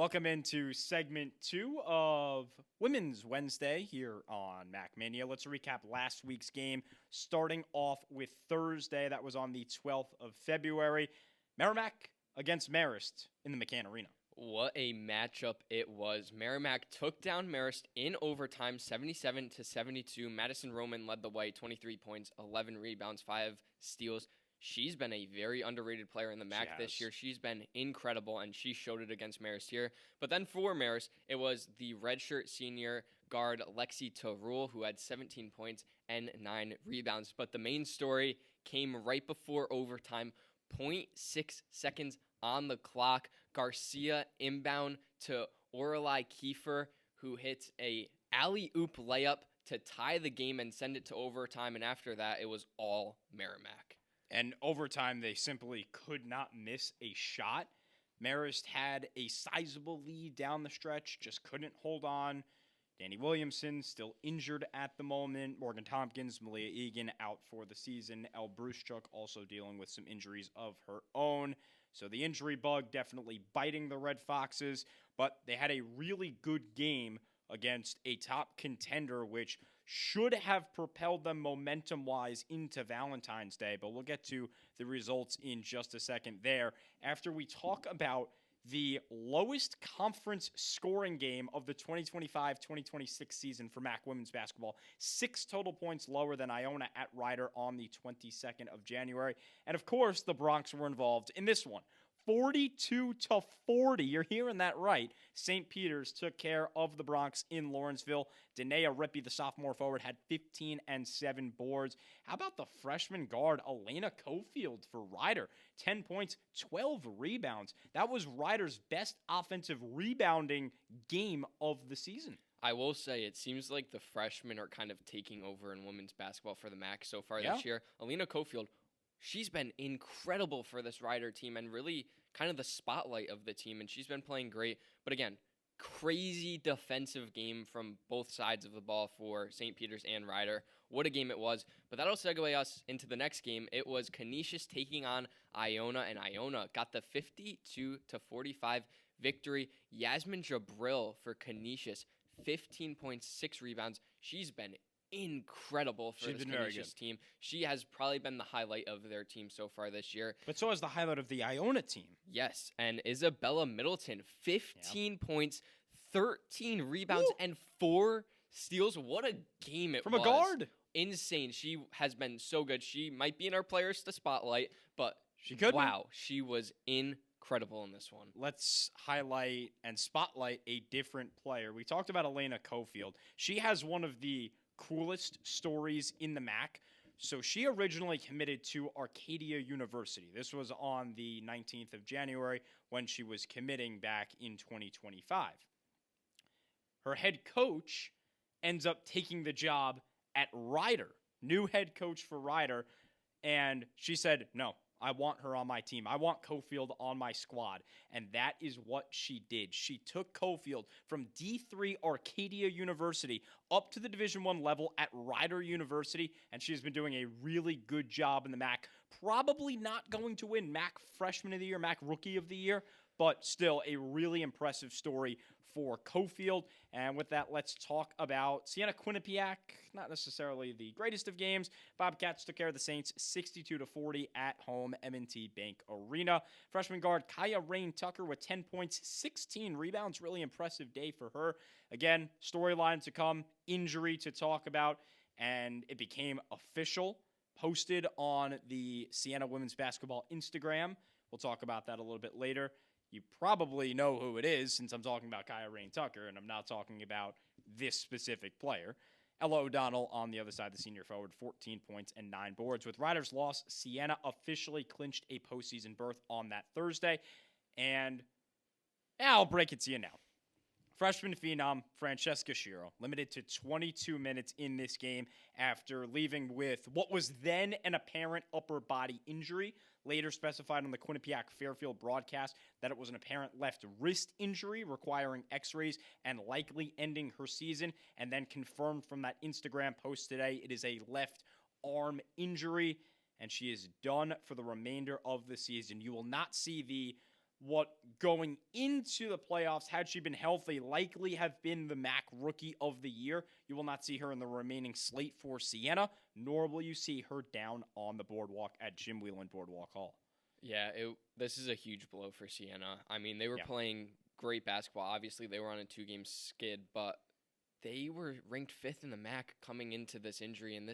Welcome into segment 2 of Women's Wednesday here on MAAC Mania. Let's recap last week's game, starting off with Thursday. That was on the 12th of February. Merrimack against Marist in the McCann Arena. What a matchup it was. Merrimack took down Marist in overtime, 77-72. Madison Roman led the way, 23 points, 11 rebounds, 5 steals. She's been a very underrated player in the MAAC this year. She's been incredible, and she showed it against Marist here. But then for Marist, it was the redshirt senior guard Lexi Tarul, who had 17 points and 9 rebounds. But the main story came right before overtime, 0.6 seconds on the clock. Garcia inbound to Orelai Kiefer, who hits a alley-oop layup to tie the game and send it to overtime. And after that, it was all Merrimack. And overtime, they simply could not miss a shot. Marist had a sizable lead down the stretch, just couldn't hold on. Danny Williamson still injured at the moment. Morgan Tompkins, Malia Egan out for the season. Elle Bruschuk also dealing with some injuries of her own. So the injury bug definitely biting the Red Foxes, but they had a really good game against a top contender, which should have propelled them momentum-wise into Valentine's Day, but we'll get to the results in just a second there. After we talk about the lowest conference scoring game of the 2025-2026 season for MAAC women's basketball, 6 total points lower than Iona at Rider on the 22nd of January. And of course, the Bronx were involved in this one. 42-40. You're hearing that right. St. Peter's took care of the Bronx in Lawrenceville. Danae Rippey, the sophomore forward, had 15 and 7 boards. How about the freshman guard, Elena Cofield for Rider? 10 points, 12 rebounds. That was Rider's best offensive rebounding game of the season. I will say, it seems like the freshmen are kind of taking over in women's basketball for the MAAC so far this year. Elena Cofield, she's been incredible for this Rider team and really kind of the spotlight of the team, and she's been playing great. But again, crazy defensive game from both sides of the ball for St. Peter's and Rider. What a game it was. But that'll segue us into the next game. It was Canisius taking on Iona, and Iona got the 52-45 victory. Yasmin Jabril for Canisius, 15.6 rebounds. She's been incredible for this Canisius team. She has probably been the highlight of their team so far this year. But so is the highlight of the Iona team. Yes, and Isabella Middleton, 15 points, 13 rebounds, and 4 steals. What a game it was. From a guard. Insane. She has been so good. She might be in our players to spotlight, but she could. Wow, she was incredible in this one. Let's highlight and spotlight a different player. We talked about Elena Cofield. She has one of the coolest stories in the MAAC. So she originally committed to Arcadia University. This was on the 19th of January when she was committing back in 2025. Her head coach ends up taking the job at Rider, new head coach for Rider, and she said, no, I want her on my team. I want Cofield on my squad. And that is what she did. She took Cofield from D3 Arcadia University up to the Division I level at Rider University, and she has been doing a really good job in the MAAC. Probably not going to win MAAC Freshman of the Year, MAAC Rookie of the Year, but still a really impressive story for Cofield. And with that, let's talk about Siena Quinnipiac. Not necessarily the greatest of games. Bobcats took care of the Saints 62-40 at home, M&T Bank Arena. Freshman guard Kaya Rain Tucker with 10 points, 16 rebounds. Really impressive day for her. Again, storyline to come, injury to talk about, and it became official, posted on the Siena Women's Basketball Instagram. We'll talk about that a little bit later. You probably know who it is since I'm talking about Kaya Rain Tucker, and I'm not talking about this specific player. Ella O'Donnell on the other side, the senior forward, 14 points and 9 boards. With Rider's loss, Siena officially clinched a postseason berth on that Thursday. And I'll break it to you now. Freshman phenom Francesca Shiro, limited to 22 minutes in this game after leaving with what was then an apparent upper body injury. Later specified on the Quinnipiac Fairfield broadcast that it was an apparent left wrist injury requiring x-rays and likely ending her season, and then confirmed from that Instagram post today it is a left arm injury, and she is done for the remainder of the season. You will not see the what going into the playoffs, had she been healthy, likely have been the MAAC Rookie of the Year. You will not see her in the remaining slate for Siena, nor will you see her down on the boardwalk at Jim Whelan Boardwalk Hall. Yeah, this is a huge blow for Siena. I mean, they were playing great basketball. Obviously, they were on a 2-game skid, but they were ranked 5th in the MAAC coming into this injury, and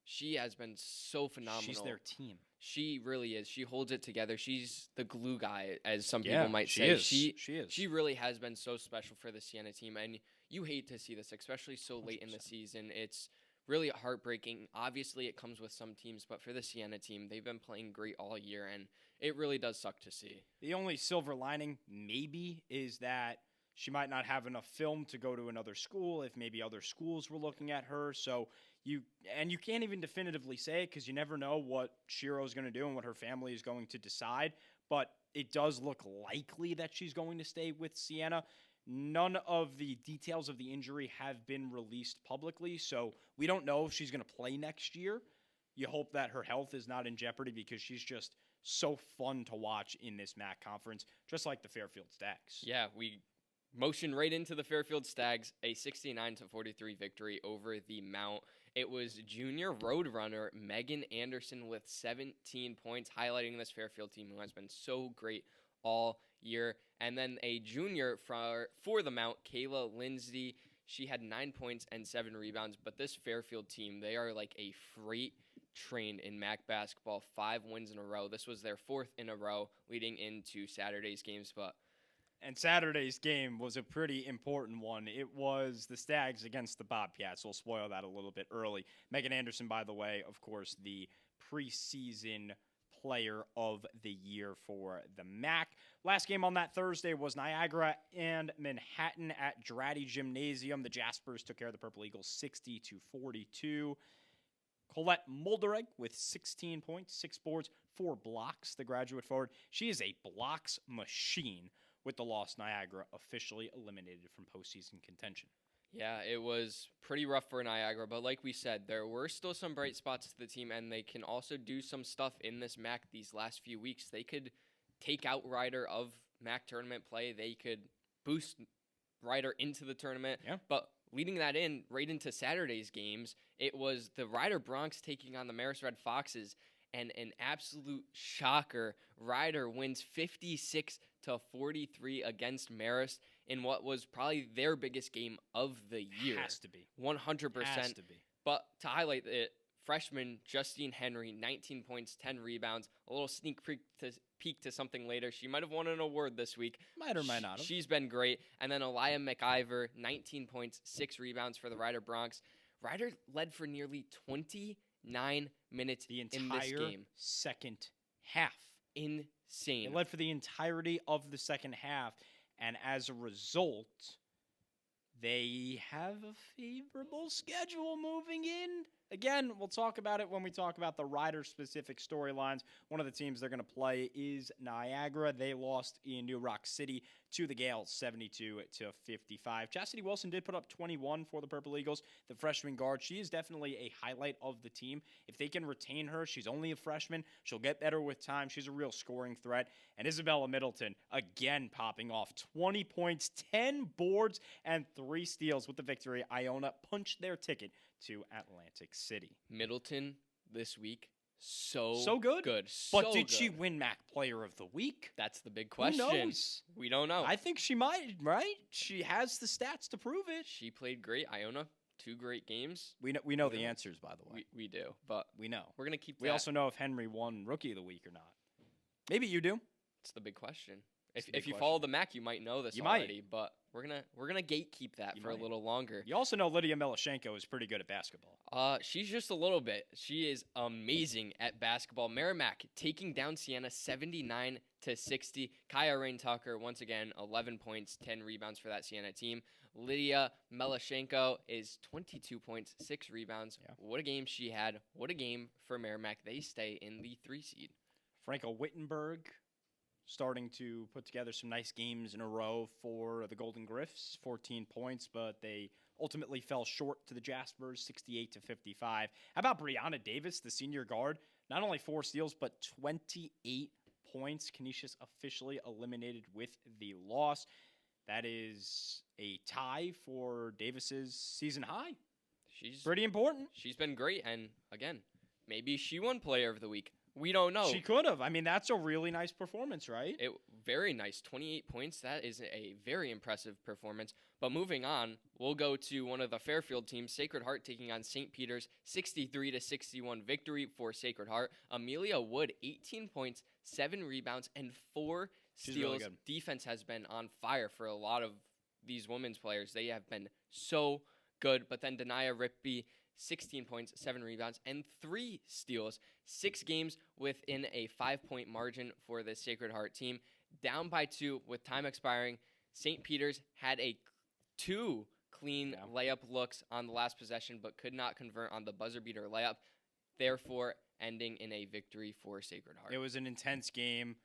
she has been so phenomenal. She's their team. She really is. She holds it together. She's the glue guy, as some people might say. She is. She really has been so special for the Siena team, and you hate to see this, especially so late 100%. In the season. It's really heartbreaking. Obviously, it comes with some teams, but for the Siena team, they've been playing great all year, and it really does suck to see. The only silver lining, maybe, is that she might not have enough film to go to another school if maybe other schools were looking at her. So you can't even definitively say it because you never know what Shiro's going to do and what her family is going to decide. But it does look likely that she's going to stay with Siena. None of the details of the injury have been released publicly, so we don't know if she's going to play next year. You hope that her health is not in jeopardy because she's just so fun to watch in this MAAC conference, just like the Fairfield Stags. Yeah, we motioned right into the Fairfield Stags, a 69-43 victory over the Mount. It was junior roadrunner Megan Anderson with 17 points, highlighting this Fairfield team who has been so great all year. And then a junior for the Mount, Kayla Lindsay. She had 9 points and 7 rebounds. But this Fairfield team, they are like a freight train in MAAC basketball. 5 wins in a row. This was their 4th in a row leading into Saturday's games. And Saturday's game was a pretty important one. It was the Stags against the Bobcats. We'll spoil that a little bit early. Megan Anderson, by the way, of course, the preseason player of the year for the MAAC. Last game on that Thursday was Niagara and Manhattan at Dratty Gymnasium. The Jaspers took care of the Purple Eagles 60-42. Colette Mulderig with 16 points, 6 boards, 4 blocks, the graduate forward. She is a blocks machine, with the loss, Niagara officially eliminated from postseason contention. Yeah, it was pretty rough for Niagara, but like we said, there were still some bright spots to the team, and they can also do some stuff in this MAAC these last few weeks. They could take out Ryder of MAAC tournament play. They could boost Ryder into the tournament. Yeah. But leading that in right into Saturday's games, it was the Ryder Bronx taking on the Marist Red Foxes, and an absolute shocker. Ryder wins 56-43 against Marist in what was probably their biggest game of the year. Has to be. 100%. Has to be. But to highlight it, freshman Justine Henry, 19 points, 10 rebounds, a little sneak peek to something later. She might have won an award this week. Might or might not have. She's been great. And then Elia McIver, 19 points, 6 rebounds for the Ryder Bronx. Ryder led for nearly 29 minutes in this game. Second half. Insane. They led for the entirety of the second half, and as a result, they have a favorable schedule moving in. Again, we'll talk about it when we talk about the Ryder-specific storylines. One of the teams they're going to play is Niagara. They lost in New Rock City to the Gales, 72-55. Chastity Wilson did put up 21 for the Purple Eagles, the freshman guard. She is definitely a highlight of the team. If they can retain her, she's only a freshman. She'll get better with time. She's a real scoring threat. And Isabella Middleton, again, popping off 20 points, 10 boards, and 3 steals with the victory. Iona punched their ticket to Atlantic City. Middleton this week, so good. But did she win MAAC Player of the Week? That's the big question. Who knows? We don't know. I think she might, right? She has the stats to prove it. She played great. Iona, 2 great games. We know the answers, by the way. We do, but we know. We're going to keep that. We also know if Henry won Rookie of the Week or not. Maybe you do. It's the big question. If you follow the MAAC, you might know this already, but we're gonna gatekeep that for a little longer. You also know Lydia Milashenko is pretty good at basketball. She's just a little bit. She is amazing at basketball. Merrimack taking down Siena 79-60. Kaya Rain Tucker, once again, 11 points, 10 rebounds for that Siena team. Lydia Milashenko is 22 points, 6 rebounds. Yeah. What a game she had. What a game for Merrimack. They stay in the 3 seed. Franco Wittenberg starting to put together some nice games in a row for the Golden Griffs, 14 points, but they ultimately fell short to the Jaspers, 68-55. How about Brianna Davis, the senior guard? Not only 4 steals, but 28 points. Canisius officially eliminated with the loss. That is a tie for Davis's season high. She's pretty important. She's been great, and again, maybe she won Player of the Week. We don't know. She could have. I mean, that's a really nice performance, right? Very nice. 28 points. That is a very impressive performance. But moving on, we'll go to one of the Fairfield teams, Sacred Heart, taking on St. Peter's, 63-61 victory for Sacred Heart. Amelia Wood, 18 points, 7 rebounds, and 4 steals. Really good. Defense has been on fire for a lot of these women's players. They have been so good. But then Denia Ripby, 16 points, 7 rebounds, and 3 steals. 6 games within a 5-point margin for the Sacred Heart team. Down by 2 with time expiring. St. Peter's had 2 clean layup looks on the last possession, but could not convert on the buzzer beater layup, therefore ending in a victory for Sacred Heart. It was an intense game,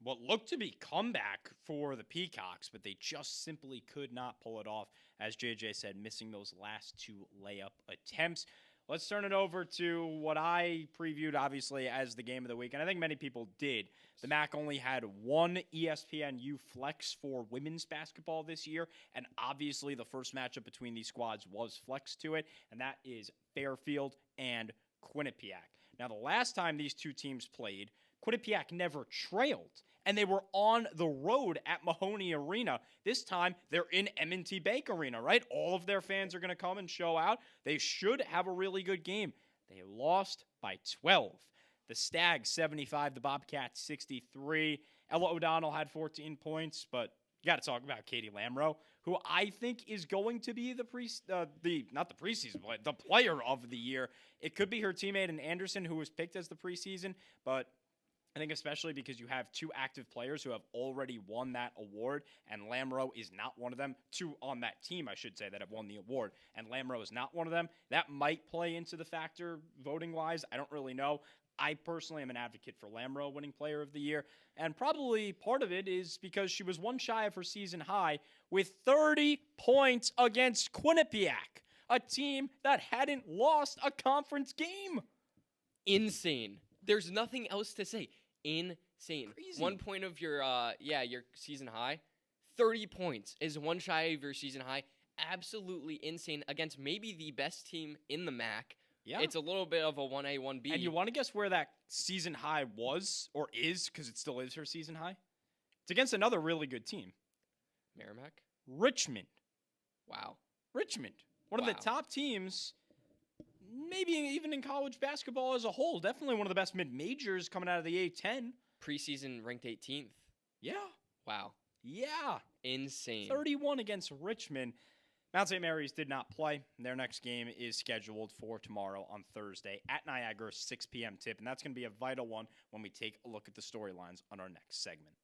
what looked to be comeback for the Peacocks, but they just simply could not pull it off. As JJ said, missing those last 2 layup attempts. Let's turn it over to what I previewed, obviously, as the game of the week, and I think many people did. The MAAC only had 1 ESPNU flex for women's basketball this year, and obviously the first matchup between these squads was flex to it, and that is Fairfield and Quinnipiac. Now, the last time these two teams played, Quinnipiac never trailed, and they were on the road at Mahoney Arena. This time, they're in M&T Bank Arena, right? All of their fans are going to come and show out. They should have a really good game. They lost by 12. The Stags, 75. The Bobcats, 63. Ella O'Donnell had 14 points, but you got to talk about Katie Lamro, who I think is going to be the player of the year. It could be her teammate in Anderson, who was picked as the preseason, but I think especially because you have 2 active players who have already won that award, and Lamro is not one of them. 2 on that team, I should say, that have won the award, and Lamro is not one of them. That might play into the factor voting-wise. I don't really know. I personally am an advocate for Lamro winning Player of the Year, and probably part of it is because she was 1 shy of her season high with 30 points against Quinnipiac, a team that hadn't lost a conference game. Insane. There's nothing else to say. Insane. Crazy. 1 point of your season high. 30 points is 1 shy of your season high. Absolutely insane against maybe the best team in the MAAC. Yeah. It's a little bit of a 1A, 1B. And you want to guess where that season high was or is, because it still is her season high? It's against another really good team. Merrimack? Richmond. Wow. Richmond. One of the top teams, maybe even in college basketball as a whole. Definitely one of the best mid-majors coming out of the A-10. Preseason ranked 18th. Yeah. Wow. Yeah. Insane. 31 against Richmond. Mount St. Mary's did not play. Their next game is scheduled for tomorrow on Thursday at Niagara, 6 p.m. tip, and that's going to be a vital one when we take a look at the storylines on our next segment.